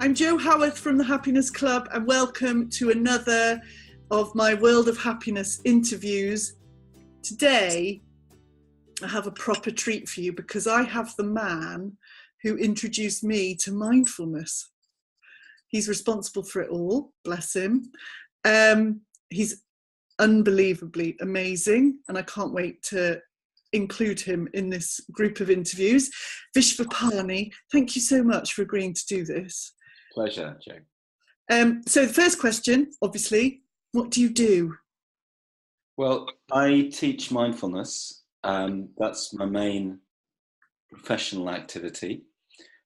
I'm Jo Howarth from the Happiness Club, and welcome to another of my World of Happiness interviews. Today, I have a proper treat for you because I have the man who introduced me to mindfulness. He's responsible for it all, bless him. He's unbelievably amazing, and I can't wait to include him in this group of interviews. Vishvapani, thank you so much for agreeing to do this. Pleasure, Jo. So the first question, obviously, what do you do? Well, I teach mindfulness. That's my main professional activity.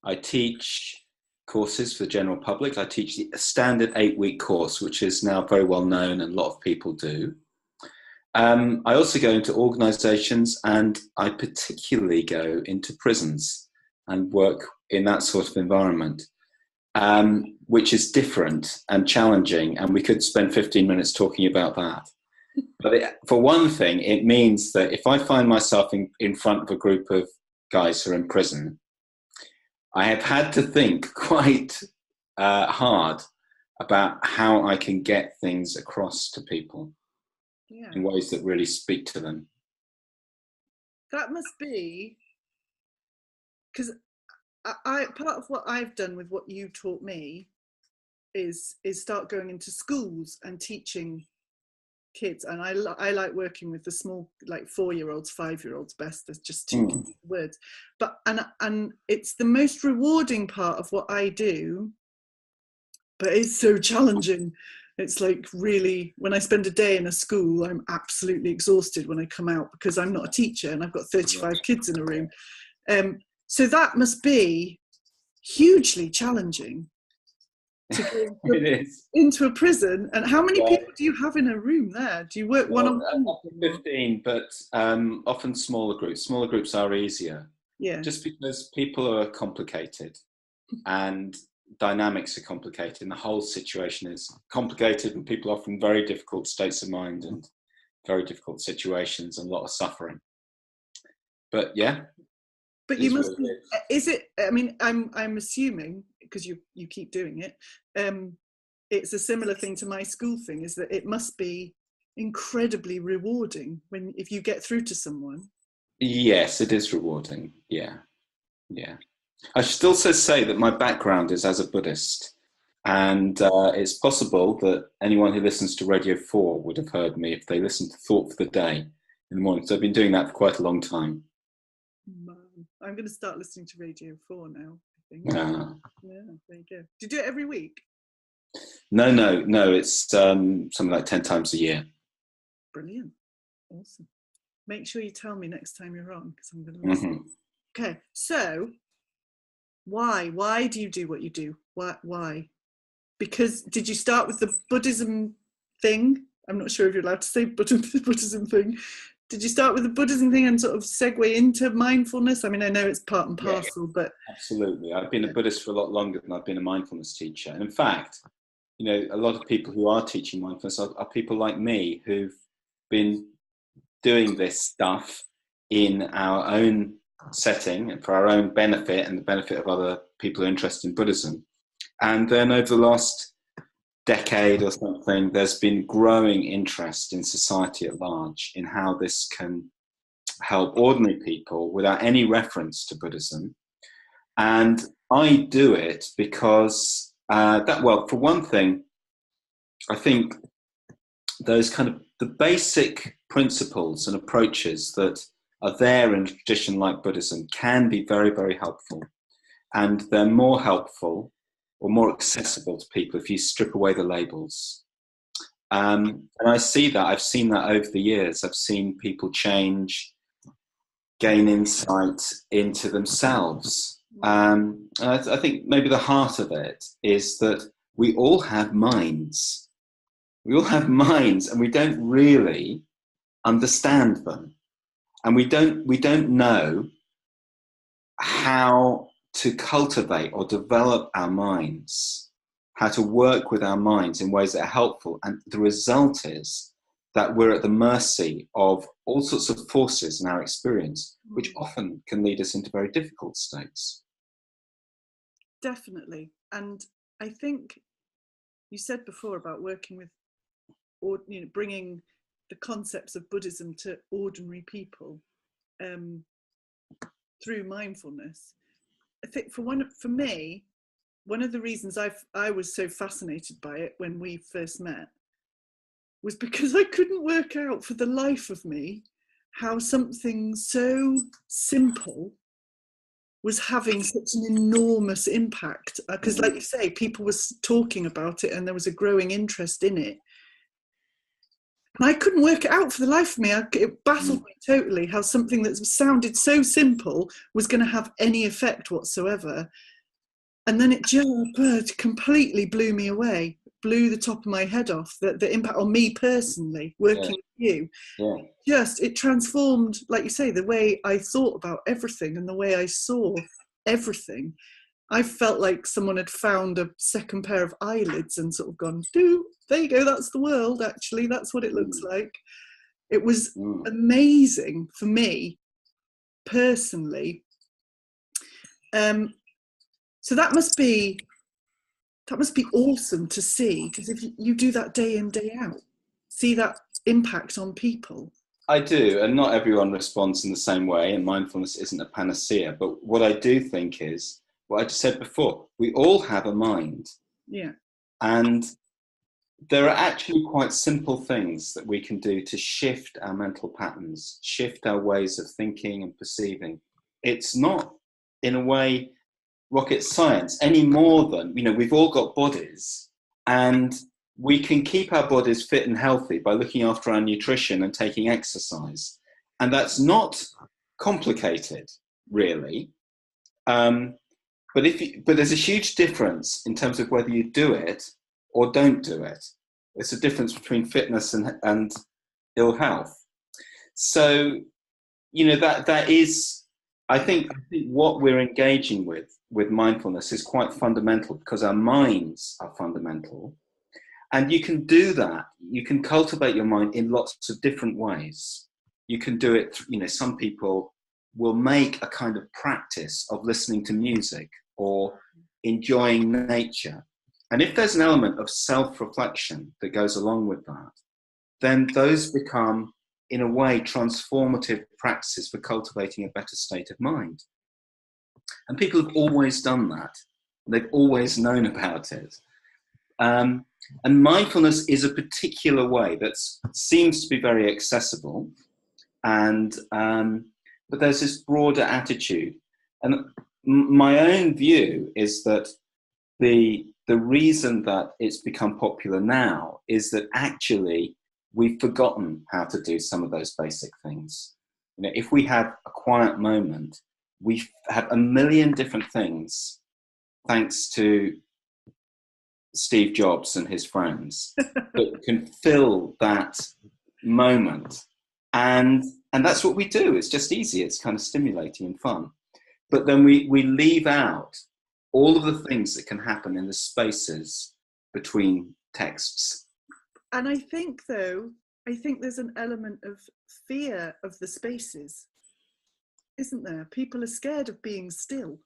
I teach courses for the general public. I teach the standard 8-week course, which is now very well known and a lot of people do. I also go into organisations, and I particularly go into prisons and work in that sort of environment, which is different and challenging, and we could spend 15 minutes talking about that. But for one thing, it means that if I find myself in front of a group of guys who are in prison, I have had to think quite hard about how I can get things across to people. Yeah. In ways that really speak to them. That must be, because part of what I've done with what you taught me is start going into schools and teaching kids, and I like working with the small, like 4-year-olds, 5-year-olds best. There's just two words, but and it's the most rewarding part of what I do, but it's so challenging. It's like, really, when I spend a day in a school, I'm absolutely exhausted when I come out because I'm not a teacher and I've got 35 kids in a room. So that must be hugely challenging to go into a prison. And how many people do you have in a room there? Do you work one-on-one? 15, but often smaller groups. Smaller groups are easier. Yeah. Just because people are complicated and dynamics are complicated, and the whole situation is complicated, and people are often very difficult states of mind and very difficult situations and a lot of suffering. But yeah. But you must be, is it, I mean, I'm assuming, because you keep doing it, it's a similar thing to my school thing, is that it must be incredibly rewarding if you get through to someone. Yes, it is rewarding. Yeah. I should also say that my background is as a Buddhist, and it's possible that anyone who listens to Radio 4 would have heard me if they listened to Thought for the Day in the morning. So I've been doing that for quite a long time. I'm going to start listening to Radio 4 now, I think. Yeah, there you go. Do you do it every week? No. It's something like 10 times a year. Brilliant. Awesome. Make sure you tell me next time you're on, because I'm going to listen. Okay, so why do you do what you do? Why? Because did you start with the Buddhism thing? I'm not sure if you're allowed to say Buddhism thing. Did you start with the Buddhism thing and sort of segue into mindfulness? I mean, I know it's part and parcel, but... Absolutely. I've been a Buddhist for a lot longer than I've been a mindfulness teacher. And in fact, a lot of people who are teaching mindfulness are people like me who've been doing this stuff in our own setting and for our own benefit and the benefit of other people who are interested in Buddhism. And then over the last decade or something, there's been growing interest in society at large in how this can help ordinary people without any reference to Buddhism. And I do it because for one thing, I think those kind of the basic principles and approaches that are there in a tradition like Buddhism can be very, very helpful. And they're more helpful or more accessible to people if you strip away the labels. And I see that. I've seen that over the years. I've seen people change, gain insight into themselves. And I think maybe the heart of it is that we all have minds. We all have minds, and we don't really understand them. And we don't know how to cultivate or develop our minds, how to work with our minds in ways that are helpful. And the result is that we're at the mercy of all sorts of forces in our experience, which often can lead us into very difficult states. Definitely. And I think you said before about working with, or bringing the concepts of Buddhism to ordinary people through mindfulness. I think for me, one of the reasons I was so fascinated by it when we first met was because I couldn't work out for the life of me how something so simple was having such an enormous impact. Because like you say, people were talking about it and there was a growing interest in it. And I couldn't work it out for the life of me. It baffled me totally how something that sounded so simple was going to have any effect whatsoever. And then it just completely blew me away, blew the top of my head off, the impact on me personally, working with you. Yeah. It transformed, like you say, the way I thought about everything and the way I saw everything. I felt like someone had found a second pair of eyelids and sort of gone, there you go, that's the world, actually, that's what it looks like. It was amazing for me, personally. So that must be awesome to see, because if you do that day in, day out, see that impact on people. I do, and not everyone responds in the same way, and mindfulness isn't a panacea. But what I do think is, what I just said before, we all have a mind. Yeah. And there are actually quite simple things that we can do to shift our mental patterns, shift our ways of thinking and perceiving. It's not, in a way, rocket science any more than, we've all got bodies, and we can keep our bodies fit and healthy by looking after our nutrition and taking exercise. And that's not complicated, really. But there's a huge difference in terms of whether you do it or don't do it. It's a difference between fitness and ill health. So, that is, I think what we're engaging with mindfulness is quite fundamental, because our minds are fundamental. And you can do that. You can cultivate your mind in lots of different ways. You can do it, some people will make a kind of practice of listening to music or enjoying nature. And if there's an element of self-reflection that goes along with that, then those become, in a way, transformative practices for cultivating a better state of mind. And people have always done that. They've always known about it. And mindfulness is a particular way that seems to be very accessible. And but there's this broader attitude. And my own view is that the reason that it's become popular now is that actually we've forgotten how to do some of those basic things. If we have a quiet moment, we have a million different things, thanks to Steve Jobs and his friends, that can fill that moment. And that's what we do. It's just easy. It's kind of stimulating and fun. But then we leave out all of the things that can happen in the spaces between texts. And I think there's an element of fear of the spaces, isn't there? People are scared of being still,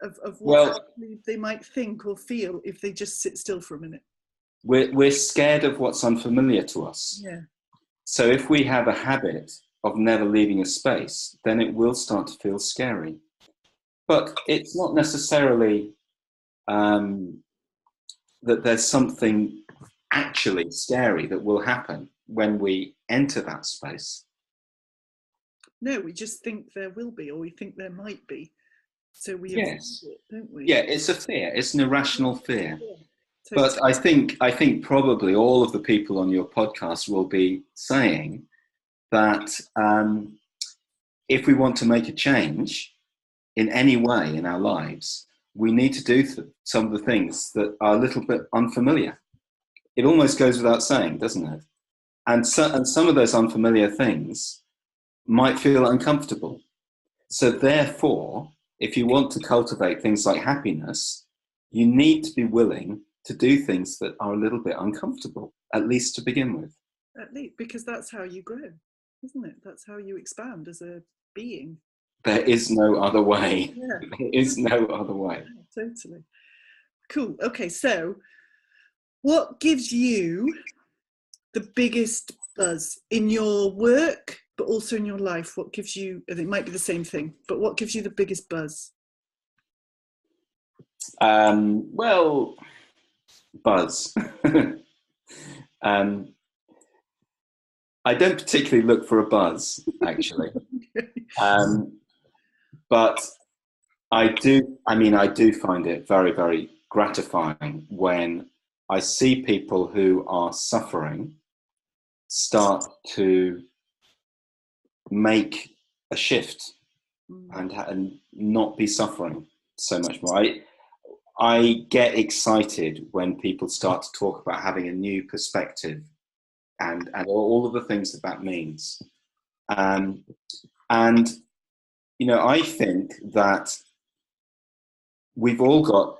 of what they might think or feel if they just sit still for a minute. We're scared of what's unfamiliar to us. Yeah. So if we have a habit of never leaving a space, then it will start to feel scary. But it's not necessarily that there's something actually scary that will happen when we enter that space. No, we just think there will be, or we think there might be. So we avoid it, don't we? Yeah, it's a fear. It's an irrational fear. Yeah, totally. But I think probably all of the people on your podcast will be saying that if we want to make a change in any way in our lives, we need to do some of the things that are a little bit unfamiliar. It almost goes without saying, doesn't it? And some of those unfamiliar things might feel uncomfortable. So therefore, if you want to cultivate things like happiness, you need to be willing to do things that are a little bit uncomfortable, at least to begin with. At least, because that's how you grow, isn't it? That's how you expand as a being. There is no other way. Yeah. There is no other way. Yeah, totally. Cool. Okay, so what gives you the biggest buzz in your work, but also in your life? What gives you, and it might be the same thing, but what gives you the biggest buzz? Well, buzz. I don't particularly look for a buzz, actually. But I do find it very, very gratifying when I see people who are suffering start to make a shift and not be suffering so much more. I get excited when people start to talk about having a new perspective and all of the things that means. And, you know, I think that we've all got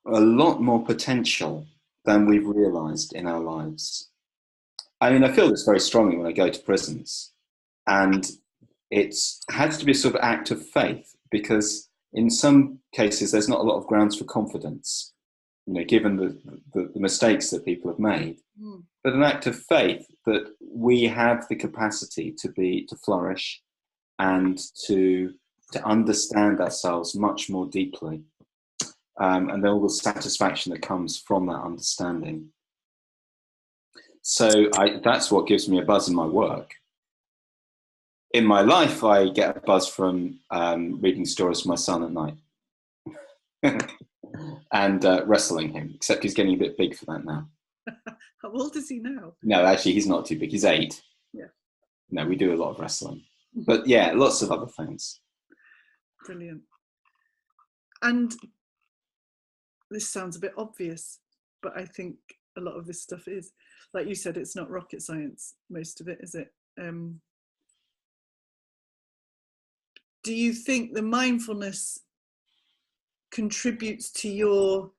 a lot more potential than we've realized in our lives. I mean, I feel this very strongly when I go to prisons, and it has to be a sort of act of faith, because in some cases there's not a lot of grounds for confidence, you know, given the mistakes that people have made. But an act of faith that we have the capacity to flourish and to understand ourselves much more deeply, and then all the satisfaction that comes from that understanding. So that's what gives me a buzz in my work. In my life, I get a buzz from reading stories to my son at night and wrestling him, except he's getting a bit big for that now. How old is he now? No, actually, he's not too big. He's 8. Yeah. No, we do a lot of wrestling. But yeah, lots of other things. Brilliant. And this sounds a bit obvious, but I think a lot of this stuff is, like you said, it's not rocket science, most of it, is it? Do you think the mindfulness contributes to your,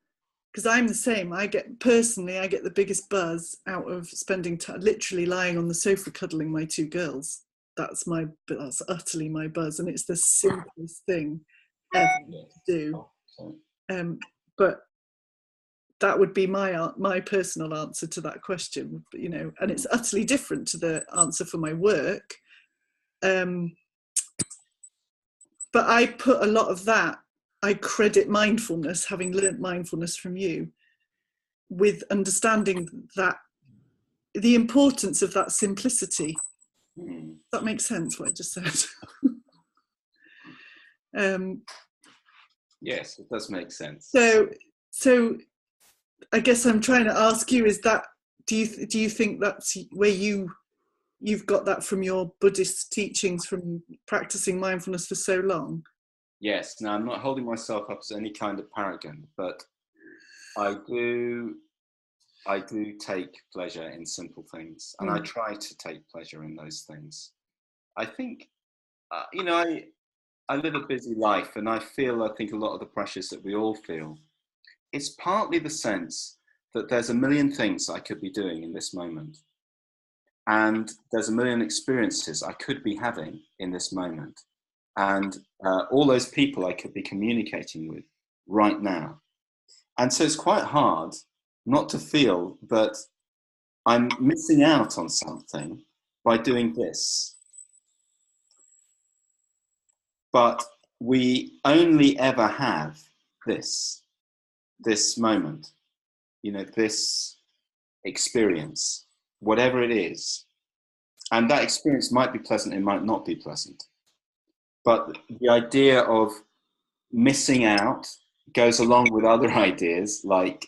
because I'm the same, I get the biggest buzz out of spending time literally lying on the sofa cuddling my 2 girls. That's utterly my buzz, and it's the simplest thing ever to do. But that would be my personal answer to that question, you know, and it's utterly different to the answer for my work. But I put a lot of that, I credit mindfulness, having learnt mindfulness from you, with understanding that the importance of that simplicity. That makes sense, what I just said. Yes, it does make sense. So I guess I'm trying to ask you, is that, do you think that's where you've got that from your Buddhist teachings, from practicing mindfulness for so long? Yes. Now, I'm not holding myself up as any kind of paragon, but I do take pleasure in simple things, and I try to take pleasure in those things. I think, you know, I live a busy life, and I think a lot of the pressures that we all feel, it's partly the sense that there's a million things I could be doing in this moment. And there's a million experiences I could be having in this moment. And all those people I could be communicating with right now. And so it's quite hard not to feel that I'm missing out on something by doing this. But we only ever have this moment, you know, this experience, whatever it is. And that experience might be pleasant, it might not be pleasant. But the idea of missing out goes along with other ideas, like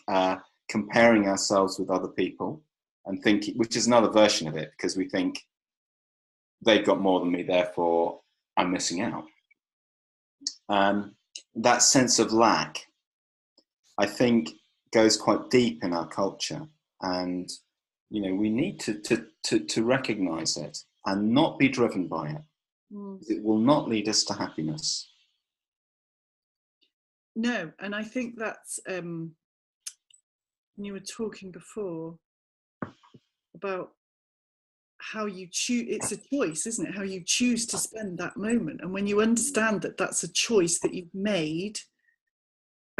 comparing ourselves with other people, and thinking, which is another version of it, because we think they've got more than me, therefore I'm missing out. That sense of lack, I think, goes quite deep in our culture, and you know, we need to recognize it and not be driven by it. It will not lead us to happiness. No, and I think that's when you were talking before about how you choose, it's a choice, isn't it? How you choose to spend that moment. And when you understand that that's a choice that you've made,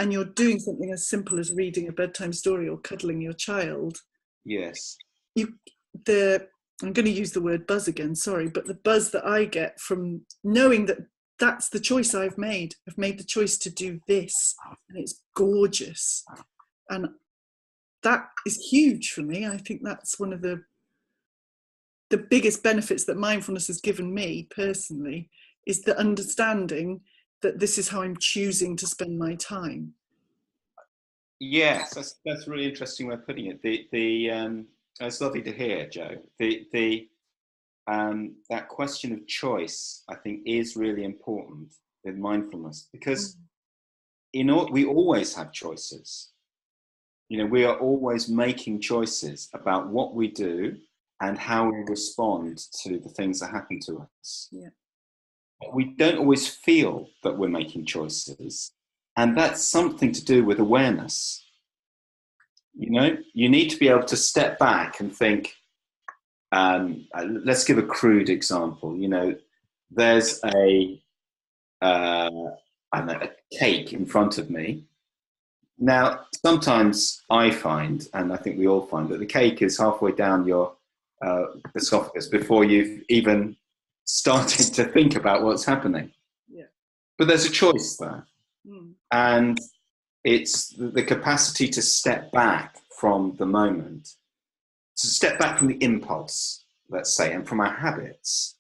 and you're doing something as simple as reading a bedtime story or cuddling your child, yes, I'm going to use the word buzz again, sorry, but the buzz that I get from knowing that that's the choice I've made. I've made the choice to do this, and it's gorgeous. And that is huge for me. I think that's one of the biggest benefits that mindfulness has given me personally, is the understanding that this is how I'm choosing to spend my time. yes, that's a really interesting way of putting it. It's lovely to hear, Joe. That question of choice, I think, is really important with mindfulness, because we always have choices. You know, we are always making choices about what we do and how we respond to the things that happen to us. Yeah. But we don't always feel that we're making choices, and that's something to do with awareness. You know, you need to be able to step back and think. Let's give a crude example. You know, there's a cake in front of me. Now, sometimes I find, and I think we all find, that the cake is halfway down your esophagus before you've even started to think about what's happening. Yeah. But there's a choice there. And it's the capacity to step back from the moment, to step back from the impulse, let's say, and from our habits,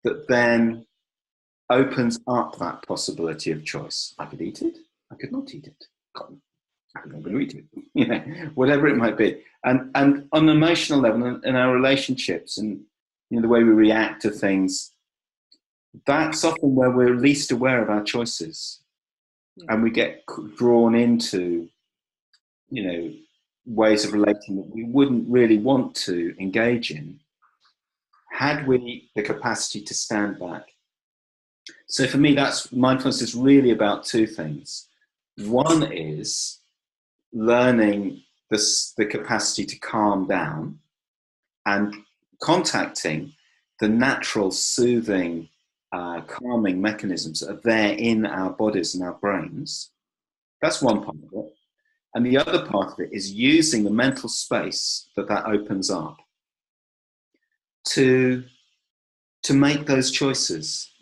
that then opens up that possibility of choice. I could eat it, I could not eat it. I'm not going to eat it, you know, whatever it might be. And on an emotional level, in our relationships, and you know, the way we react to things, that's often where we're least aware of our choices, and we get drawn into, you know, ways of relating that we wouldn't really want to engage in had we the capacity to stand back. So for me, that's mindfulness is really about two things. One is learning the capacity to calm down and contacting the natural soothing, calming mechanisms that are there in our bodies and our brains. That's one part of it. And the other part of it is using the mental space that opens up to make those choices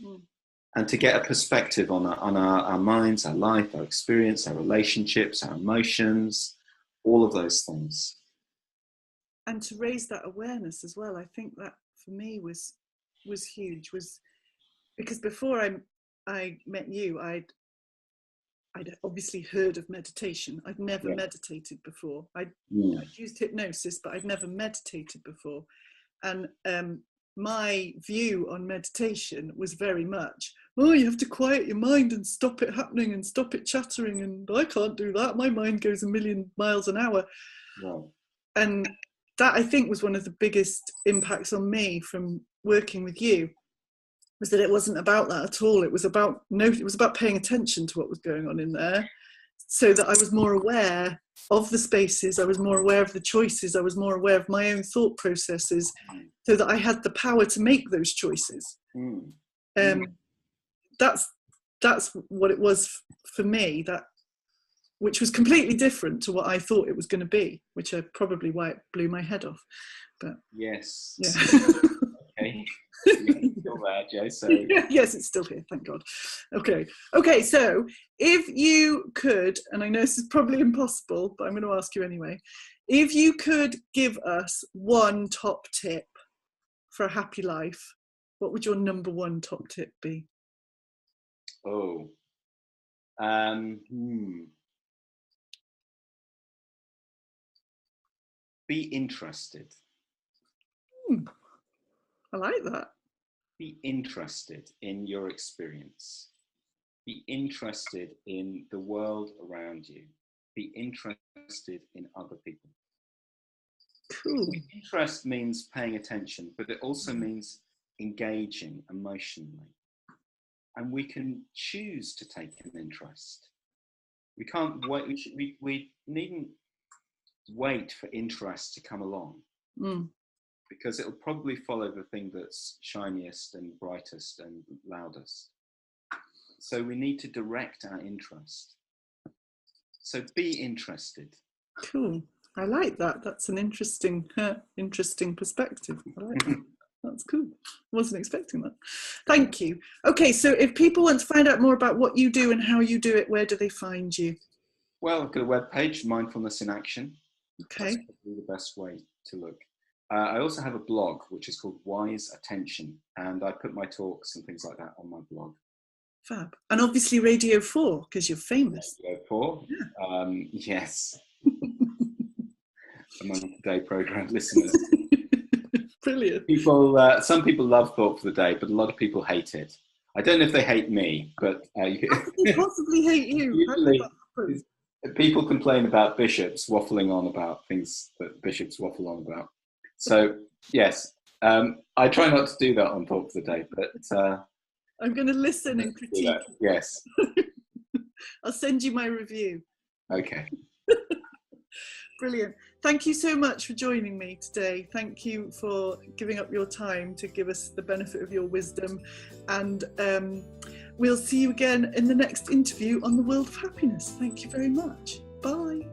and to get a perspective on our minds, our life, our experience, our relationships, our emotions, all of those things. And to raise that awareness as well, I think that for me was huge, was because before I met you, I'd obviously heard of meditation. I'd never meditated before. I'd used hypnosis, but I'd never meditated before. And my view on meditation was very much, oh, you have to quiet your mind and stop it happening and stop it chattering, and I can't do that. My mind goes a million miles an hour. Wow. And that, I think, was one of the biggest impacts on me from working with you, was that it wasn't about that at all. It was about paying attention to what was going on in there, so that I was more aware of the spaces, I was more aware of the choices, I was more aware of my own thought processes, so that I had the power to make those choices. That's what it was for me, which was completely different to what I thought it was going to be, which is probably why it blew my head off. But yes. Yeah. Okay. Still there, Joe, so. Yes, it's still here, thank God. Okay, so if you could, and I know this is probably impossible, but I'm going to ask you anyway, if you could give us one top tip for a happy life, what would your number one top tip be? Be interested. I like that. Be interested in your experience. Be interested in the world around you. Be interested in other people. Cool. Interest means paying attention, but it also means engaging emotionally. And we can choose to take an interest. We can't wait. We needn't wait for interest to come along, because it'll probably follow the thing that's shiniest and brightest and loudest. So we need to direct our interest. So be interested. Cool. I like that. That's an interesting perspective. I like that. That's cool. Wasn't expecting that. Thank you. Okay, so if people want to find out more about what you do and how you do it, where do they find you? Well, I've got a webpage, Mindfulness in Action. Okay. That's probably the best way to look. I also have a blog, which is called Wise Attention, and I put my talks and things like that on my blog. Fab. And obviously Radio 4, because you're famous. Radio 4, yeah. Yes. Among today programme listeners. Brilliant. Some people love Thought for the Day, but a lot of people hate it. I don't know if they hate me, but how could they possibly hate you? Usually, people complain about bishops waffling on about things that bishops waffle on about. So yes, I try not to do that on Thought for the Day, but I'm going to listen and critique. Yes. I'll send you my review. Okay. Brilliant. Thank you so much for joining me today. Thank you for giving up your time to give us the benefit of your wisdom. And we'll see you again in the next interview on the World of Happiness. Thank you very much. Bye.